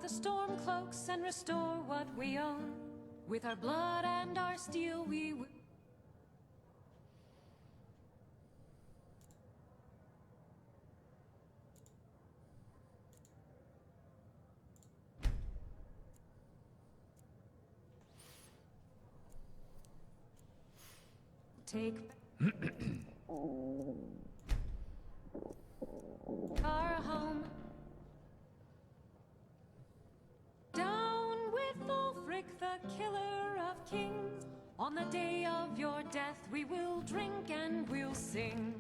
the storm cloaks and restore what we own. With our blood and our steel we will. Take our home. Down with Ulfric, the killer of kings. On the day of your death we will drink and we'll sing.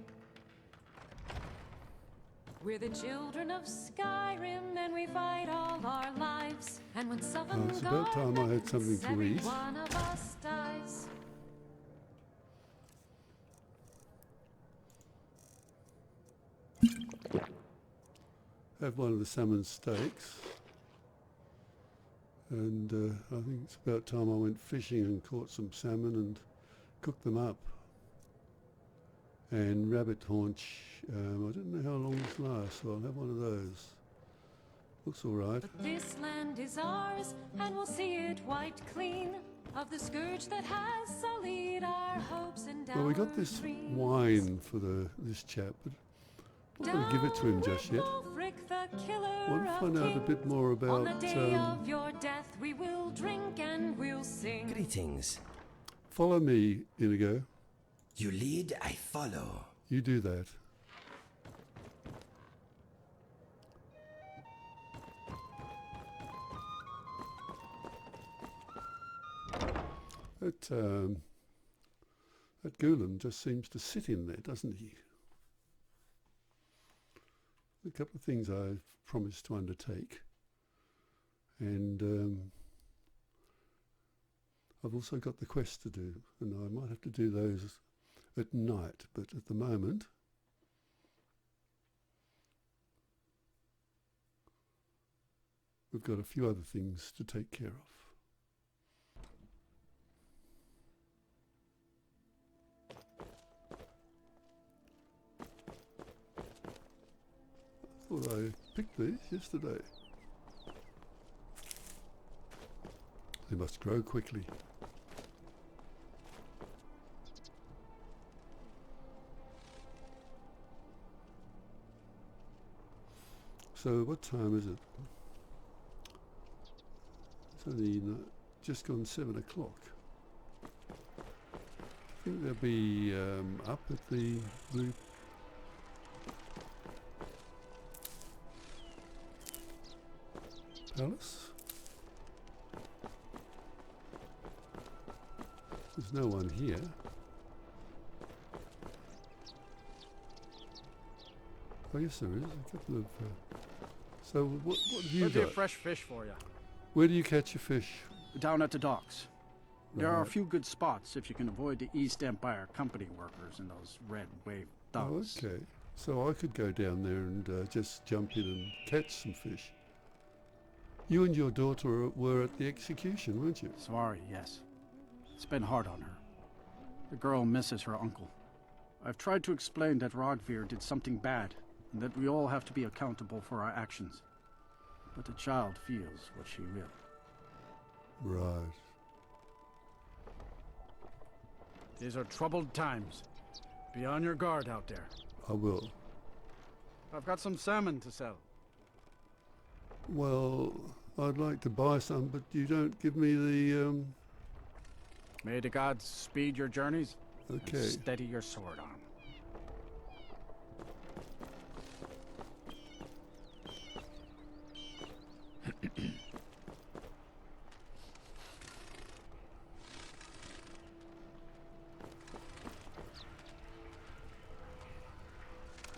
We're the children of Skyrim and we fight all our lives. And when Southern it's about time I had something to every eat. one of us dies. Have one of the salmon steaks, and I think it's about time I went fishing and caught some salmon and cooked them up. And rabbit haunch, I don't know how long this lasts, so I'll have one of those. Looks all right. But this land is ours, and we'll see it wiped clean of the scourge that has sullied our hopes and Well, we got this dreams. wine for this chap, but I'm not going to give it to him just yet. I want to find out a bit more about On the day of your death we will drink and we'll sing. Greetings. follow me, Inigo. You lead, I follow. You do that. That Gulam just seems to sit in there, doesn't he? A couple of things I've promised to undertake, and I've also got the quest to do, and I might have to do those at night, but at the moment we've got a few other things to take care of. I thought I picked these yesterday. They must grow quickly. So what time is it? It's only just gone 7 o'clock. I think they'll be up at the Blue Palace. There's no one here. Oh yes, there is a couple of. So what have you Plenty got? of fresh fish for you. Where do you catch your fish? Down at the docks. There are a Right. few good spots if you can avoid the East Empire Company workers and those red wave Oh, thugs. okay. So I could go down there and just jump in and catch some fish. You and your daughter were at the execution, weren't you? Sorry, yes. It's been hard on her. The girl misses her uncle. I've tried to explain that Rogvir did something bad, and that we all have to be accountable for our actions. But the child feels what she will. Right. These are troubled times. Be on your guard out there. I will. I've got some salmon to sell. Well, I'd like to buy some, but you don't give me the, May the gods speed your journeys okay. and steady your sword arm.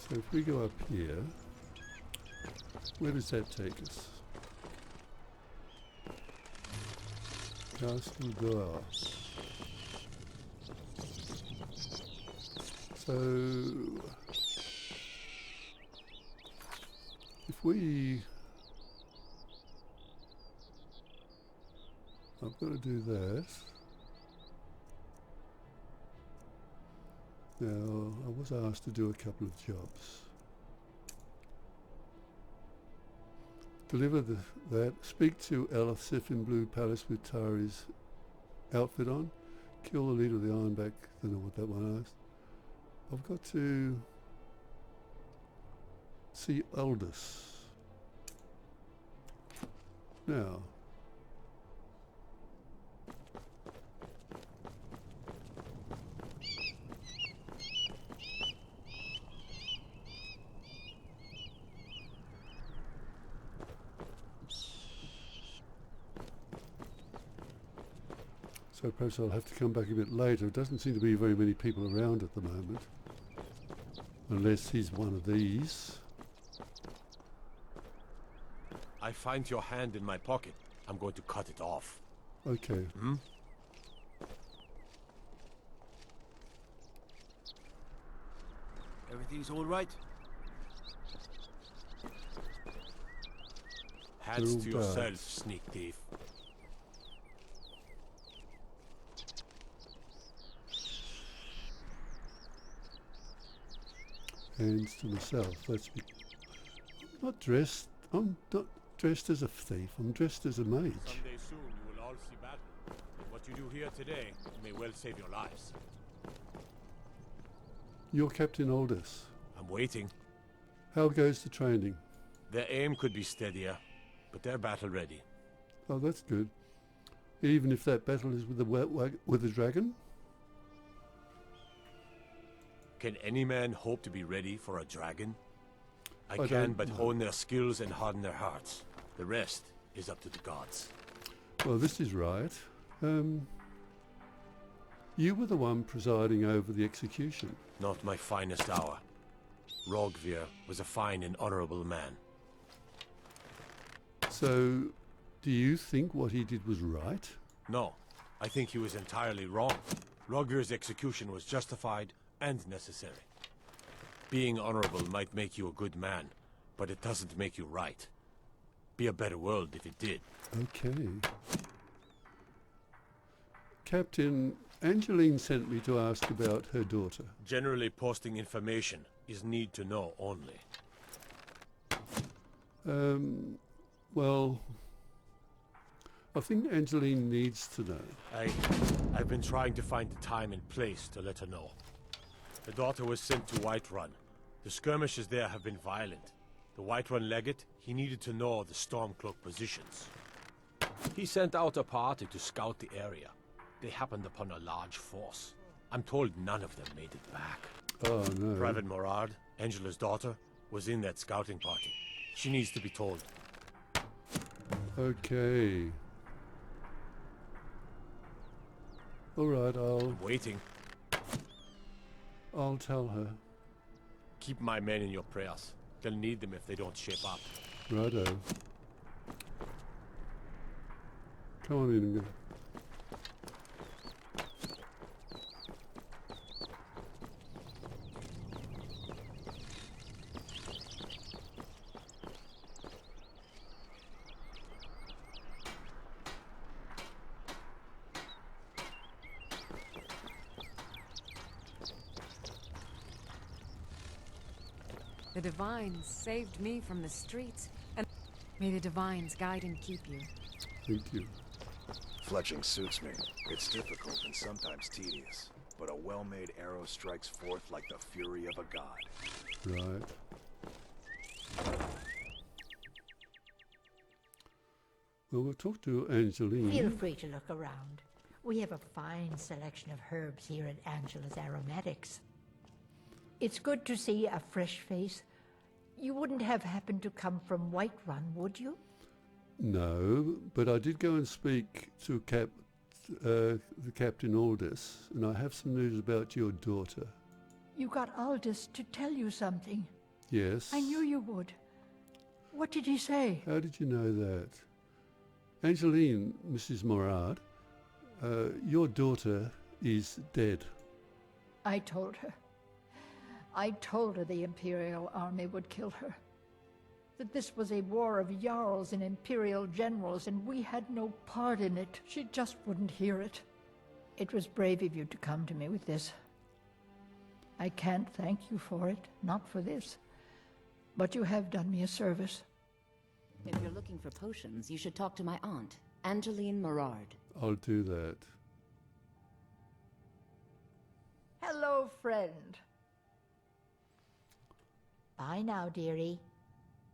So if we go up here, where does that take us? Castle Door. So if we, I've got to do that. Now, I was asked to do a couple of jobs. Deliver that. Speak to Elisif in Blue Palace with Tari's outfit on. Kill the leader of the Ironback. Don't know what that one asked. I've got to see Aldous. Now. So perhaps I'll have to come back a bit later. It doesn't seem to be very many people around at the moment. Unless he's one of these. I find your hand in my pocket. I'm going to cut it off. Okay. Everything's all right? Hands Little to yourself, Bards. sneak thief. Hands to myself. That's me. I'm not dressed. I'm not dressed as a thief. I'm dressed as a mage. Someday soon you will all see battle. And what you do here today may well save your lives. You're Captain Aldous. I'm waiting. How goes the training? Their aim could be steadier, but they're battle ready. Oh, that's good. Even if that battle is with the dragon? Can any man hope to be ready for a dragon? I I can don't but know. hone their skills and harden their hearts. The rest is up to the gods. Well, this is right. You were the one presiding over the execution. Not my finest hour. Rogvir was a fine and honorable man. So, do you think what he did was right? No, I think he was entirely wrong. Rogvir's execution was justified and necessary. Being honorable might make you a good man, but it doesn't make you right. Be a better world if it did. Okay. Captain, Angeline sent me to ask about her daughter. Generally posting information is need to know only. Well, I think Angeline needs to know. I've been trying to find the time and place to let her know. The daughter was sent to Whiterun. The skirmishes there have been violent. The Whiterun legate, he needed to know the Stormcloak positions. He sent out a party to scout the area. They happened upon a large force. I'm told none of them made it back. Oh, no. Private Morard, Angela's daughter, was in that scouting party. She needs to be told. Okay. All right, I'm waiting. I'll tell her. Keep my men in your prayers. They'll need them if they don't shape up. Righto. Come on, Inogo. The Divines saved me from the streets, and may the Divines guide and keep you. Thank you. Fletching suits me. It's difficult and sometimes tedious, but a well-made arrow strikes forth like the fury of a god. Right. Well, we'll talk to Angeline. Feel free to look around. We have a fine selection of herbs here at Angela's Aromatics. It's good to see a fresh face. You wouldn't have happened to come from Whiterun, would you? No, but I did go and speak to the Captain Aldous, and I have some news about your daughter. You got Aldous to tell you something. Yes. I knew you would. What did he say? How did you know that? Angeline, Mrs. Morard, your daughter is dead. I told her. I told her the Imperial army would kill her. That this was a war of Jarls and Imperial generals, and we had no part in it. She just wouldn't hear it. It was brave of you to come to me with this. I can't thank you for it, not for this. But you have done me a service. If you're looking for potions, you should talk to my aunt, Angeline Morard. I'll do that. Hello, friend. Bye now, dearie.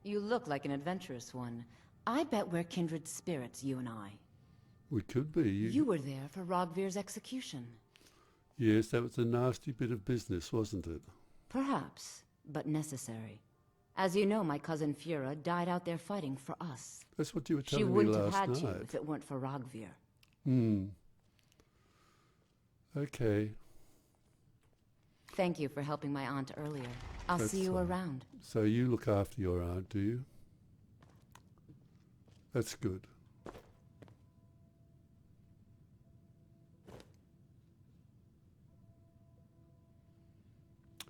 You look like an adventurous one. I bet we're kindred spirits, you and I. We could be. You were there for Rogvir's execution. Yes, that was a nasty bit of business, wasn't it? Perhaps, but necessary. As you know, my cousin Fura died out there fighting for us. That's what you were She telling me wouldn't last have had night. to if it weren't for Rogvir. Okay. Thank you for helping my aunt earlier. I'll That's see you fine. around. So you look after your aunt, do you? That's good.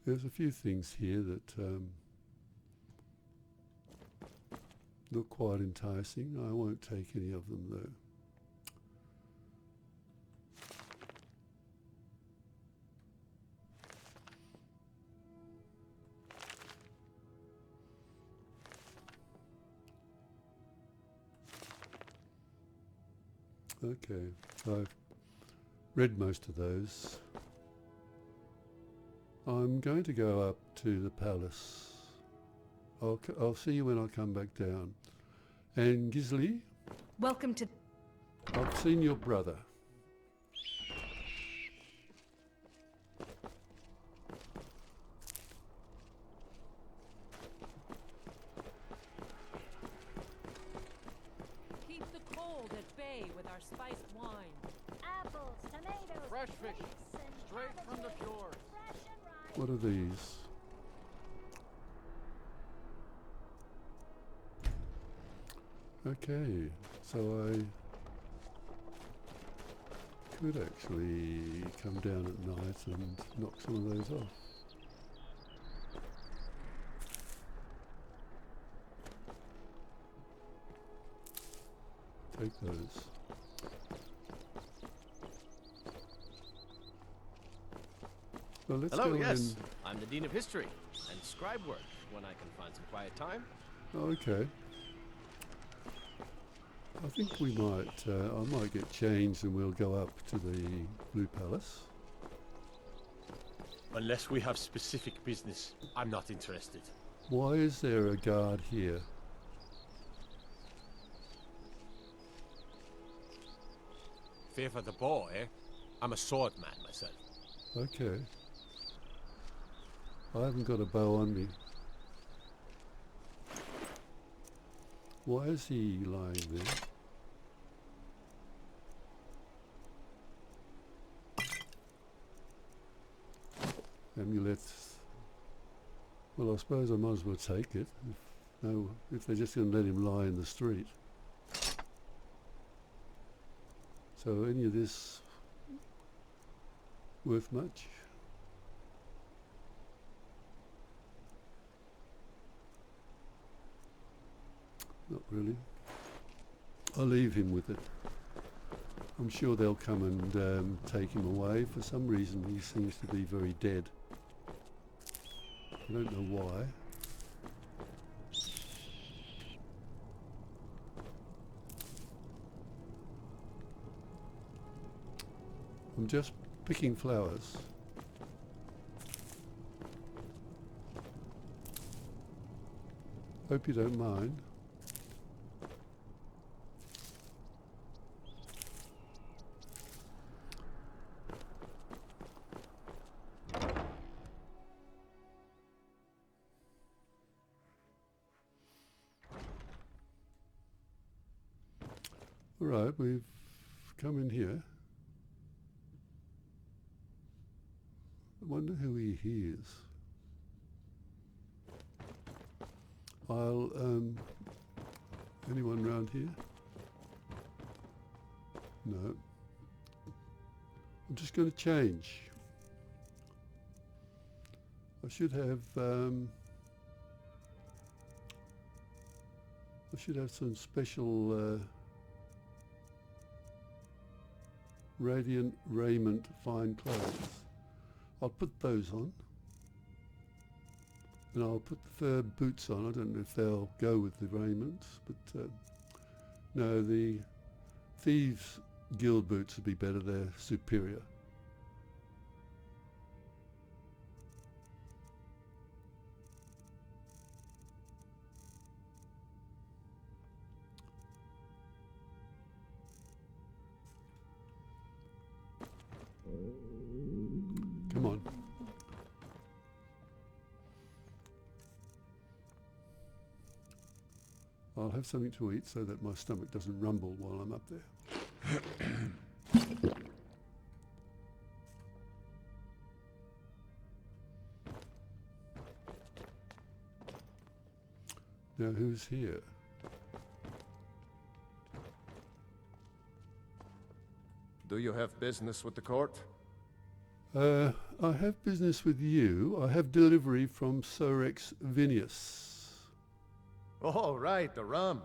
There's a few things here that look quite enticing. I won't take any of them though. Okay, I've read most of those. I'm going to go up to the palace. I'll see you when I come back down. And Gisli, Welcome to... I've seen your brother. Keep the cold at bay with our spiced wine. Apples, tomatoes, Fresh fish, grapes, and straight from the cabbages, fjord. fresh and ripe. What are these? Okay, so I could actually come down at night and knock some of those off. Take those. Well, let's Hello, go yes. in. I'm the Dean of History and scribe work when I can find some quiet time. Okay. I think we might, I might get changed and we'll go up to the Blue Palace. Unless we have specific business, I'm not interested. Why is there a guard here? Fear for the bow, eh? I'm a sword man myself. Okay. I haven't got a bow on me. Why is he lying there? Amulets. Well, I suppose I might as well take it. If they're just going to let him lie in the street. So any of this worth much? Not really. I'll leave him with it. I'm sure they'll come and take him away. For some reason he seems to be very dead. I don't know why. I'm just picking flowers. Hope you don't mind. All right, we've come in here. I wonder who he hears. Anyone round here? No. I'm just going to change. I should have some special radiant raiment fine clothes. I'll put those on And I'll put the fur boots on. I don't know if they'll go with the raiment, but no, the Thieves' Guild boots would be better. They're superior. Come on. I'll have something to eat so that my stomach doesn't rumble while I'm up there. Now who's here? Do you have business with the court? I have business with you. I have delivery from Sorex Vinius. Oh, right, the rum.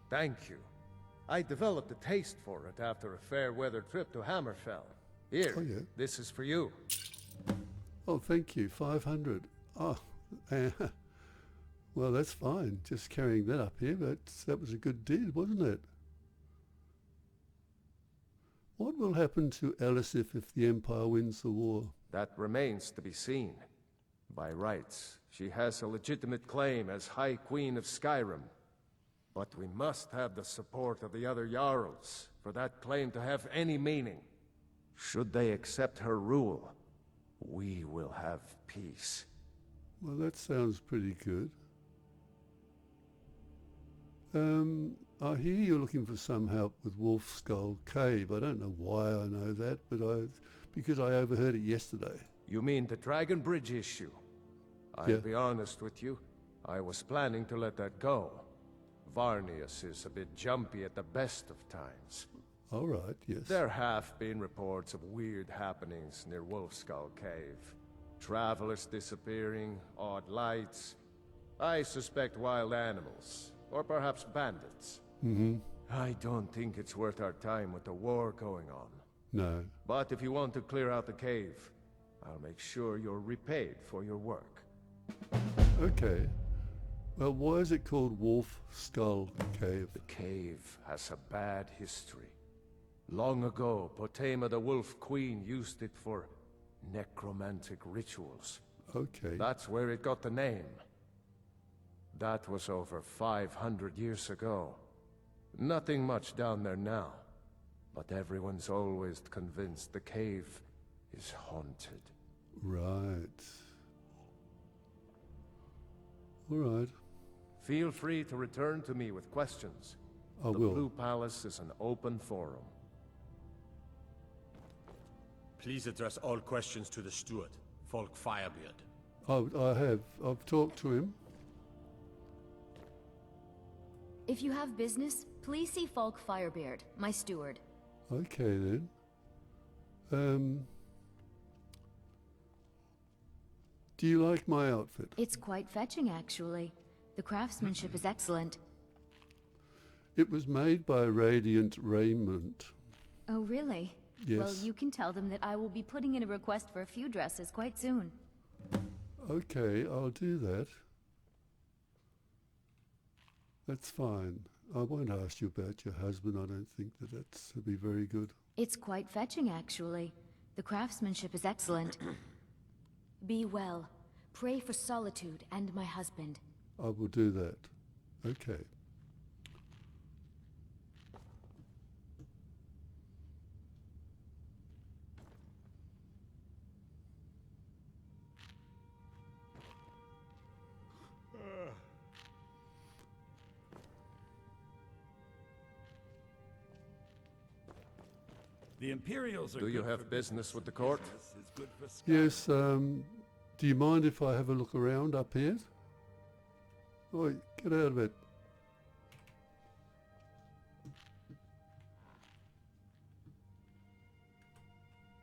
Thank you. I developed a taste for it after a fair-weather trip to Hammerfell. Here, Oh, yeah. this is for you. Oh, thank you. 500. Oh, well, that's fine. Just carrying that up here, but that was a good deal, wasn't it? What will happen to Elisif if the Empire wins the war? That remains to be seen. By rights, she has a legitimate claim as High Queen of Skyrim. But we must have the support of the other Jarls for that claim to have any meaning. Should they accept her rule, we will have peace. Well, that sounds pretty good. I hear you're looking for some help with Wolf Skull Cave. I don't know why I know that, but because I overheard it yesterday. You mean the Dragon Bridge issue? I'll be honest with you, I was planning to let that go. Varnius is a bit jumpy at the best of times. All right, yes. There have been reports of weird happenings near Wolfskull Cave. Travelers disappearing, odd lights. I suspect wild animals, or perhaps bandits. Mm-hmm. I don't think it's worth our time with the war going on. No. But if you want to clear out the cave, I'll make sure you're repaid for your work. Okay. Well, why is it called Wolf Skull Cave? The cave has a bad history. Long ago, Potema the Wolf Queen used it for necromantic rituals. Okay. That's where it got the name. That was over 500 years ago. Nothing much down there now. But everyone's always convinced the cave is haunted. Right. All right. Feel free to return to me with questions. I The will. Blue Palace is an open forum. Please address all questions to the steward, Folk Firebeard. I have. I've talked to him. If you have business, please see Falk Firebeard, my steward. Okay then. Do you like my outfit? It's quite fetching, actually. The craftsmanship is excellent. It was made by Radiant Raiment. Oh, really? Yes. Well, you can tell them that I will be putting in a request for a few dresses quite soon. Okay, I'll do that. That's fine. I won't ask you about your husband. I don't think that's to be very good. It's quite fetching, actually. The craftsmanship is excellent. Be well. Pray for Solitude and my husband. I will do that. Okay. The Imperials are Do you good have for business with the court? business is good for Skyrim. Yes, do you mind if I have a look around up here? Oi, get out of it.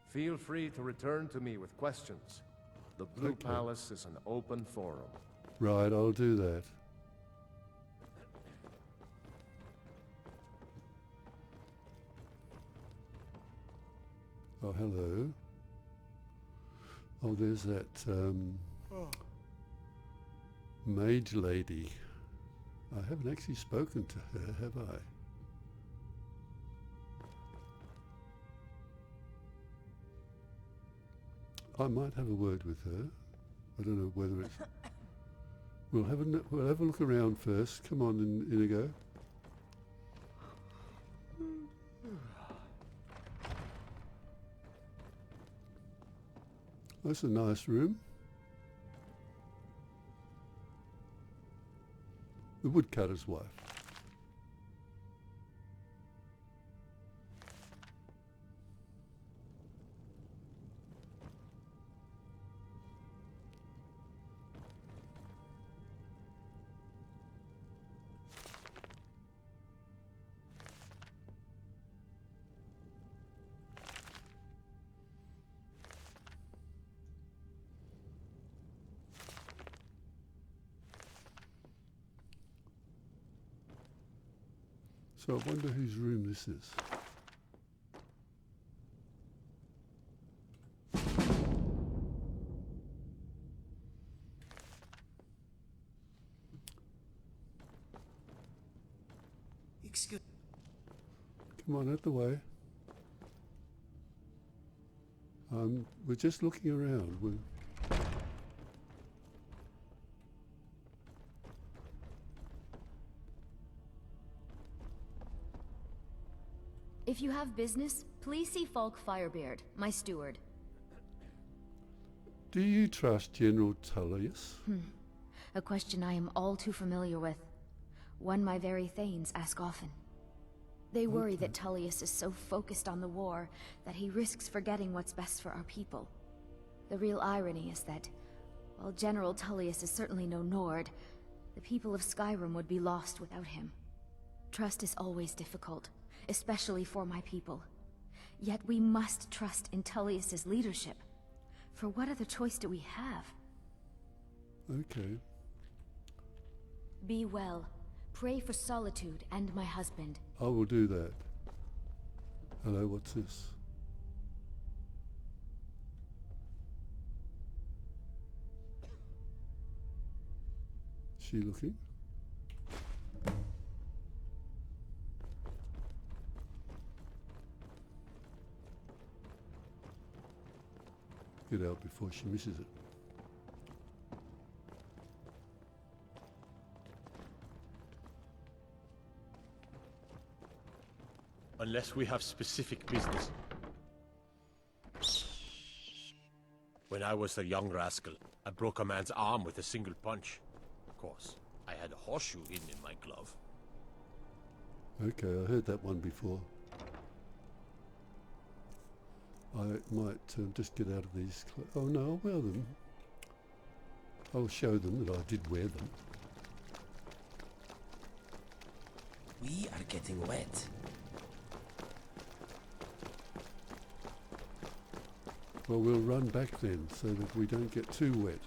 Feel free to return to me with questions. The Blue Okay. Palace is an open forum. Right, I'll do that. Oh, hello. Oh, there's that, Mage Lady. I haven't actually spoken to her, have I? I might have a word with her. I don't know whether it's... We'll have a look around first. Come on, Inigo. That's a nice room. The woodcutter's wife. So I wonder whose room this is. Excuse. Come on, out the way. We're just looking around. If you have business, please see Falk Firebeard, my steward. Do you trust General Tullius? A question I am all too familiar with. One my very thanes ask often. They worry that Tullius is so focused on the war that he risks forgetting what's best for our people. The real irony is that, while General Tullius is certainly no Nord, the people of Skyrim would be lost without him. Trust is always difficult, especially for my people. Yet we must trust in Tullius's leadership. For what other choice do we have? Okay. Be well. Pray for Solitude and my husband. I will do that. Hello, what's this? Is she looking? Get out before she misses it. Unless we have specific business. When I was a young rascal, I broke a man's arm with a single punch. Of course, I had a horseshoe hidden in my glove. Okay, I heard that one before. I might just get out of these clothes. Oh no, I'll wear them. I'll show them that I did wear them. We are getting wet. Well, we'll run back then so that we don't get too wet.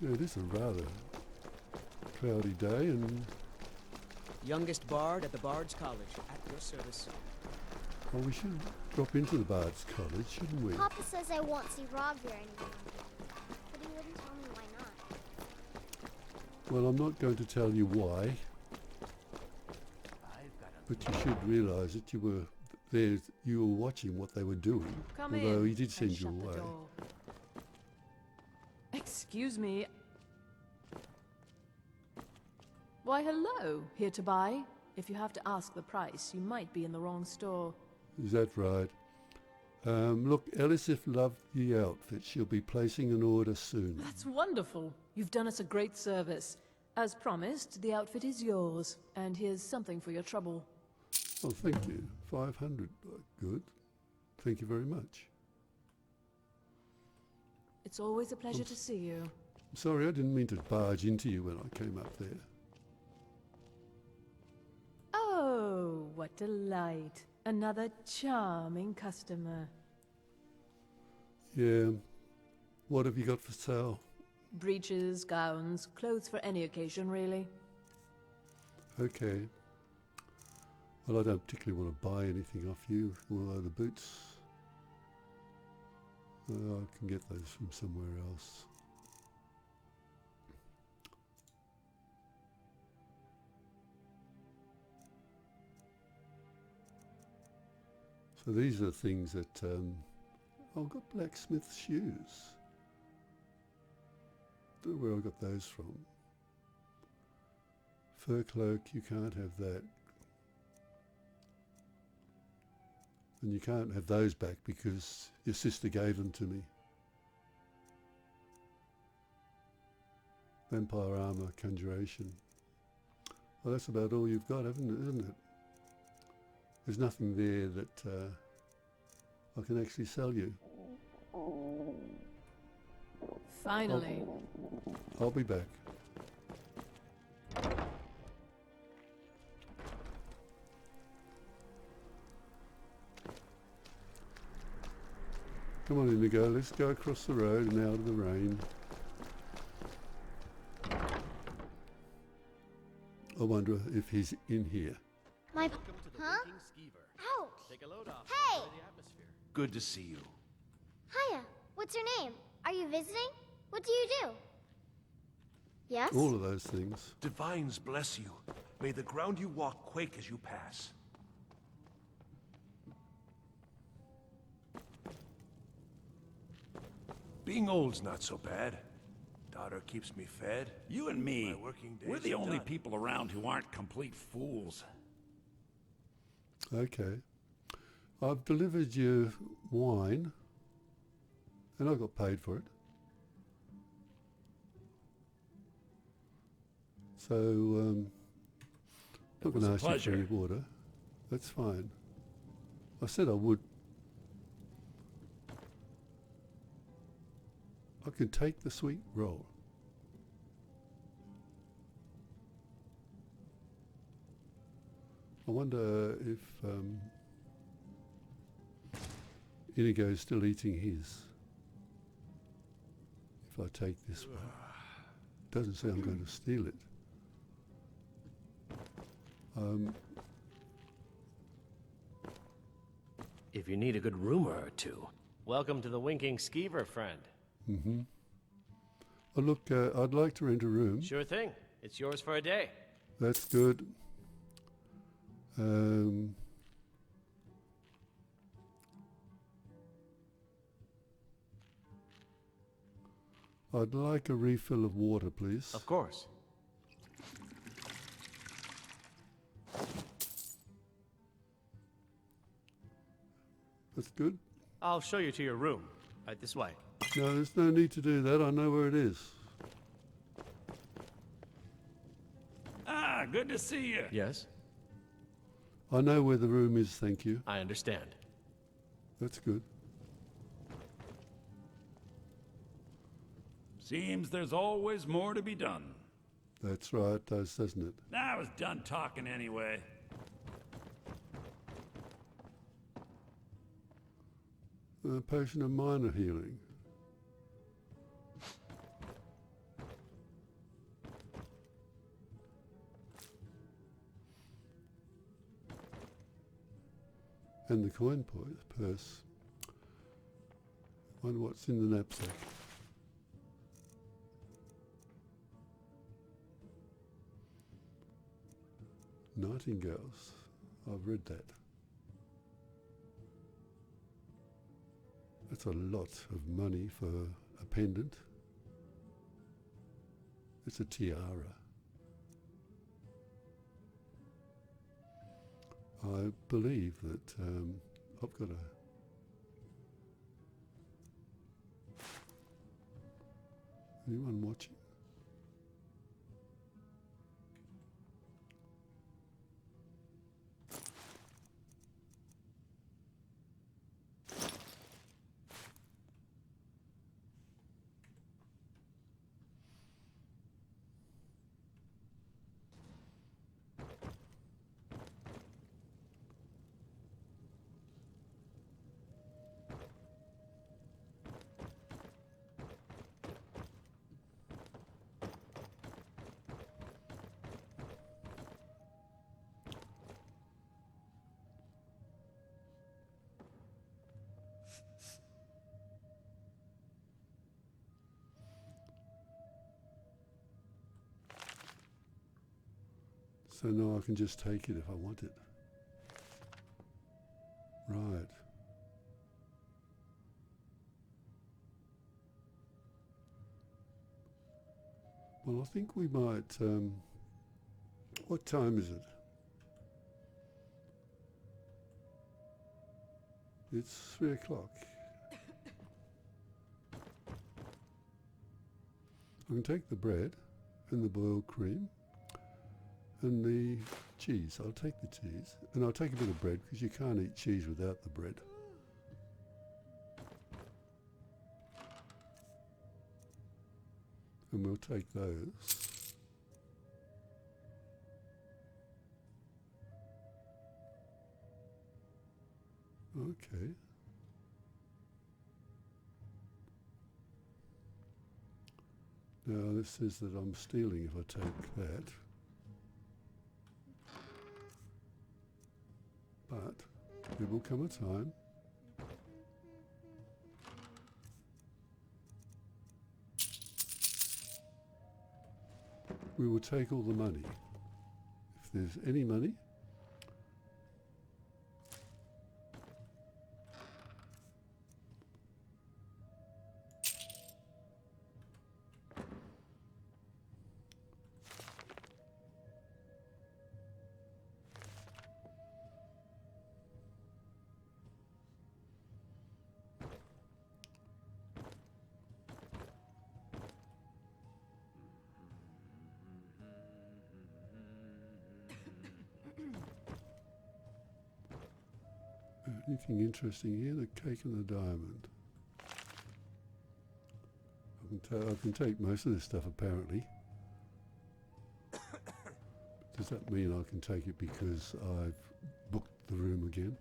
Yeah, it is a rather cloudy day and... Youngest bard at the Bards College, at your service. Oh, we should drop into the Bards College, shouldn't we? Papa says I won't see Rogvir anymore. But he wouldn't tell me why not. Well, I'm not going to tell you why. But you should realise that you were there, you were watching what they were doing. Come although in he did send and you shut the away. door. Excuse me. Why, hello. Here to buy? If you have to ask the price, you might be in the wrong store. Is that right? Look, Elisif loved the outfit. She'll be placing an order soon. That's wonderful. You've done us a great service. As promised, the outfit is yours. And here's something for your trouble. Oh, thank you. 500. Good. Thank you very much. It's always a pleasure to see you. Sorry, I didn't mean to barge into you when I came up there. Oh, what delight. Another charming customer. Yeah. What have you got for sale? Breeches, gowns, clothes for any occasion, really. Okay. Well, I don't particularly want to buy anything off you, although the boots, I can get those from somewhere else. So these are things that, I've got blacksmith shoes. Don't know where I got those from. Fur cloak, you can't have that. And you can't have those back because your sister gave them to me. Vampire armor, conjuration. Well, that's about all you've got, isn't it? There's nothing there that I can actually sell you. Finally. I'll be back. Come on, Inigo, let's go across the road and out of the rain. I wonder if he's in here. My... Welcome to the Huh? Winking Skeever. Ouch! Take a load off Hey! and enjoy the atmosphere. Good to see you. Hiya. What's your name? Are you visiting? What do you do? Yes? All of those things. Divines bless you. May the ground you walk quake as you pass. Being old's not so bad. Daughter keeps me fed. You and me, My working days we're the are only done. people around who aren't complete fools. Okay. I've delivered you wine, and I got paid for it. So, not going to ask you for any water. That's fine. I said I would. I can take the sweet roll. I wonder if Inigo's still eating his. If I take this one. Doesn't say I'm going to steal it. If you need a good rumor or two, welcome to the Winking Skeever, friend. Mm-hmm. Oh, look, I'd like to rent a room. Sure thing. It's yours for a day. That's good. I'd like a refill of water, please. Of course. That's good. I'll show you to your room. Right this way. No, there's no need to do that. I know where it is. Ah, good to see you. Yes? I know where the room is, thank you. I understand. That's good. Seems there's always more to be done. That's right, it does, doesn't it? I was done talking anyway. A potion of minor healing. And the coin purse. Wonder what's in the knapsack. Nightingales. I've read that. That's a lot of money for a pendant. It's a tiara. I believe that I've got anyone watching? So now I can just take it if I want it. Right. Well, I think we might... what time is it? It's 3 o'clock. I can take the bread and the boiled cream and the cheese. I'll take the cheese. And I'll take a bit of bread because you can't eat cheese without the bread. And we'll take those. Okay. Now this says that I'm stealing if I take that. But there will come a time we will take all the money. If there's any money, anything interesting here? The cake and the diamond. I can take most of this stuff apparently. Does that mean I can take it because I've booked the room again?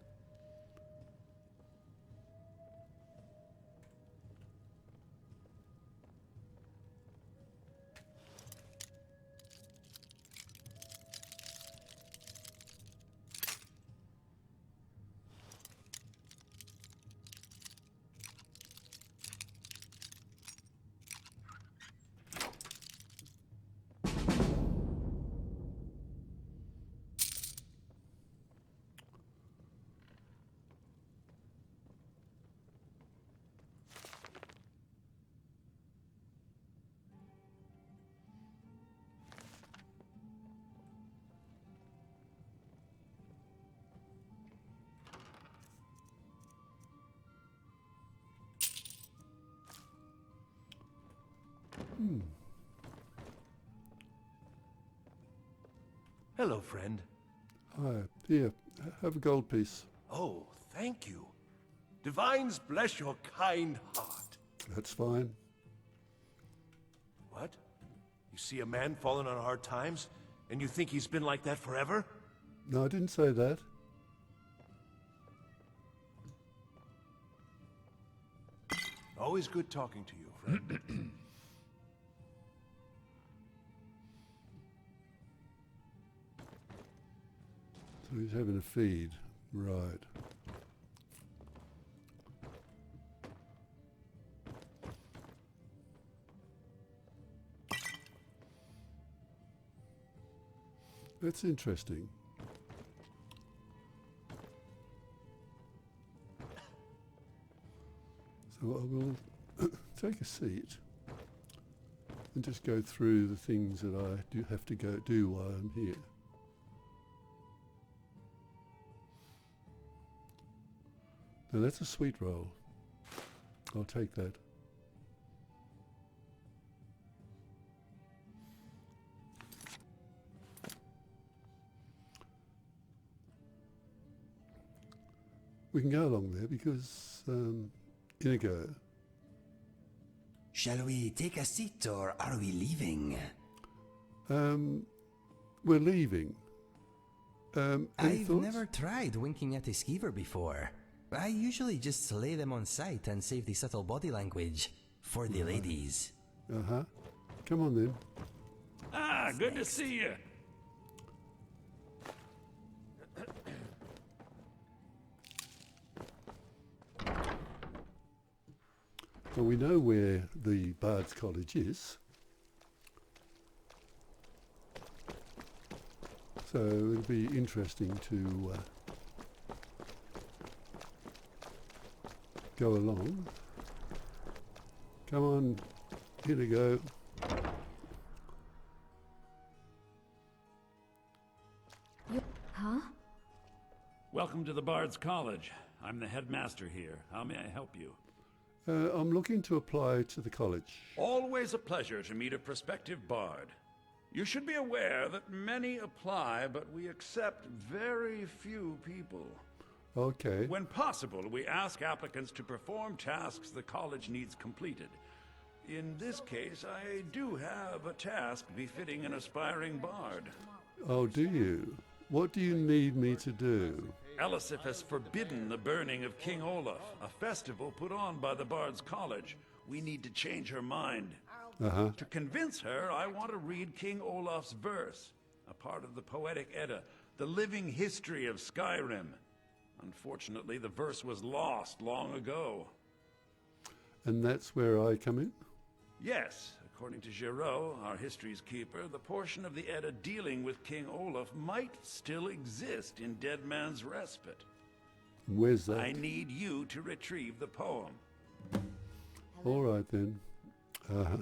Hello, friend. Hi. Here, have a gold piece. Oh, thank you. Divines bless your kind heart. That's fine. What? You see a man falling on hard times, and you think he's been like that forever? No, I didn't say that. Always good talking to you, friend. So he's having a feed. Right. That's interesting. So I will take a seat and just go through the things that I do have to do while I'm here. Now that's a sweet roll. I'll take that. We can go along there because Inogo. Shall we take a seat or are we leaving? We're leaving. Any I've thoughts? never tried winking at a skeever before. I usually just slay them on sight and save the subtle body language for the ladies. Uh-huh. Come on then. Ah, good to see you. Well, we know where the Bards College is. So it'll be interesting to go along. Come on, Inogo. Huh? Welcome to the Bards College. I'm the headmaster here. How may I help you? I'm looking to apply to the college. Always a pleasure to meet a prospective bard. You should be aware that many apply, but we accept very few people. Okay. When possible, we ask applicants to perform tasks the college needs completed. In this case, I do have a task befitting an aspiring bard. Oh, do you? What do you need me to do? Elisif has forbidden the burning of King Olaf, a festival put on by the Bards College. We need to change her mind. Uh-huh. To convince her, I want to read King Olaf's verse, a part of the Poetic Edda, the living history of Skyrim. Unfortunately, the verse was lost long ago. And that's where I come in? Yes, according to Giraud, our history's keeper, the portion of the Edda dealing with King Olaf might still exist in Dead Man's Respite. Where's that? I need you to retrieve the poem. All right then. Uh-huh.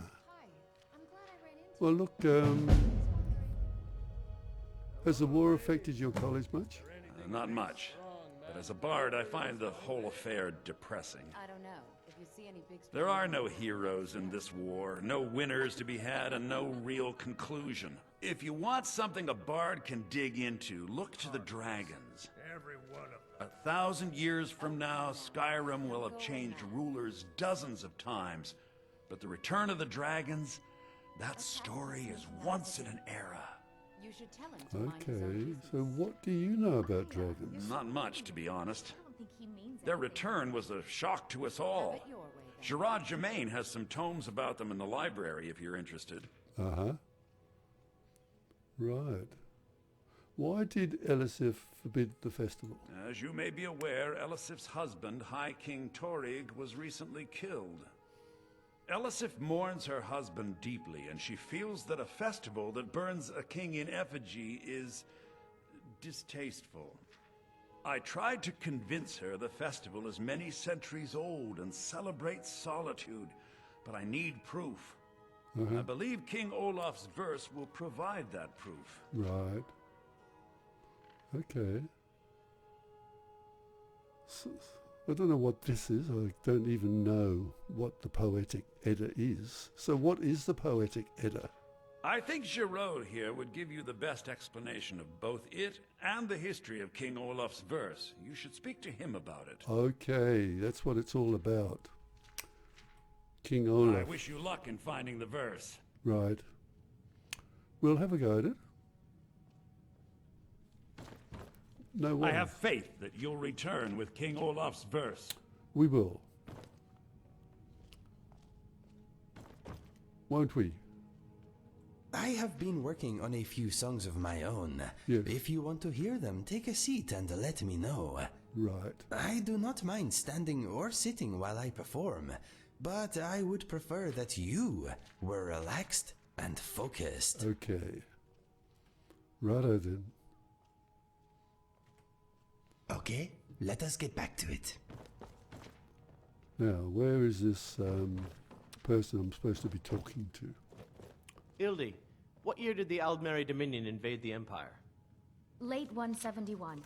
Well, look, has the war affected your college much? Not much. But as a bard, I find the whole affair depressing. I don't know. If you see any big... There are no heroes in this war, no winners to be had, and no real conclusion. If you want something a bard can dig into, look to the dragons. 1,000 years from now, Skyrim will have changed rulers dozens of times. But the return of the dragons, that story is once in an era. You should tell him to Okay, so what do you know about dragons? Not much, to be honest. Their return was a shock to us all. Gerard Germain has some tomes about them in the library, if you're interested. Uh-huh. Right. Why did Elisif forbid the festival? As you may be aware, Elisif's husband, High King Torig, was recently killed. Elisif mourns her husband deeply, and she feels that a festival that burns a king in effigy is distasteful. I tried to convince her the festival is many centuries old and celebrates solitude, but I need proof. I believe King Olaf's verse will provide that proof. Right. Okay. I don't know what this is. I don't even know what the Poetic Edda is. So what is the Poetic Edda? I think Giraud here would give you the best explanation of both it and the history of King Olaf's verse. You should speak to him about it. Okay, that's what it's all about. King Olaf. I wish you luck in finding the verse. Right. We'll have a go at it. No way. I have faith that you'll return with King Olaf's verse. We will. Won't we? I have been working on a few songs of my own. Yes. If you want to hear them, take a seat and let me know. Right. I do not mind standing or sitting while I perform, but I would prefer that you were relaxed and focused. Okay. Righto then. Okay, let us get back to it. Now, where is this person I'm supposed to be talking to? Ildi, what year did the Aldmeri Dominion invade the Empire? Late 171.